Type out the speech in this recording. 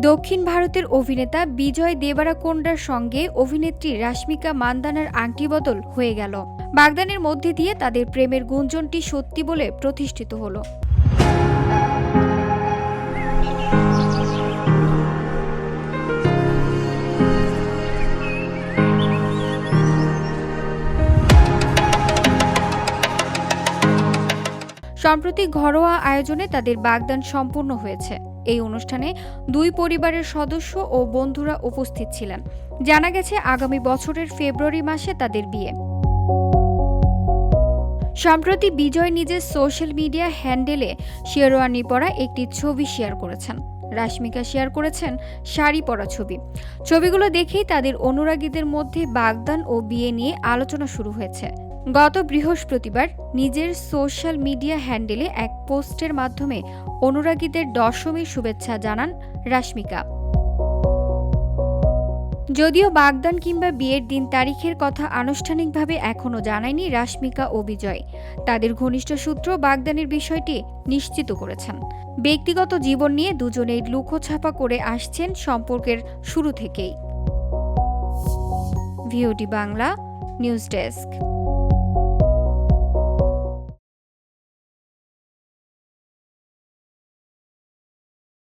দক্ষিণ ভারতের অভিনেতা বিজয় দেবারাকোন্ডার সঙ্গে অভিনেত্রী রাশমিকা মান্দানার আংটি বদল হয়ে গেল। বাগদানের মধ্যে দিয়ে তাদের প্রেমের গুঞ্জনটি সত্যি বলে প্রতিষ্ঠিত হলো। সম্প্রতি ঘরোয়া আয়োজনে তাদের বাগদান সম্পূর্ণ হয়েছে। এই অনুষ্ঠানে দুই পরিবারের সদস্য ও বন্ধুরা উপস্থিত ছিলেন। জানা গেছে আগামী বছরের ফেব্রুয়ারি মাসে তাদের বিয়ে। সম্প্রতি বিজয় নিজের সোশ্যাল মিডিয়া হ্যান্ডেলে শেরওয়ানি পরা একটি ছবি শেয়ার করেছেন। রাশমিকা শেয়ার করেছেন শাড়ি পরা ছবি। ছবিগুলো দেখেই তাদের অনুরাগীদের মধ্যে বাগদান ও বিয়ে নিয়ে আলোচনা শুরু হয়েছে। গত বৃহস্পতিবার নিজের সোশ্যাল মিডিয়া হ্যান্ডেলে এক পোস্টের মাধ্যমে অনুরাগীদের দশমীর শুভেচ্ছা জানান রাশমিকা। যদিও বাগদান কিংবা বিয়ের দিন তারিখের কথা আনুষ্ঠানিকভাবে এখনও জানায়নি রাশমিকা ও বিজয়, তাদের ঘনিষ্ঠ সূত্র বাগদানের বিষয়টি নিশ্চিত করেছেন। ব্যক্তিগত জীবন নিয়ে দুজনেই লুকোছাপা করে আসছেন সম্পর্কের শুরু থেকেই। ভিওটি বাংলা নিউজ ডেস্ক।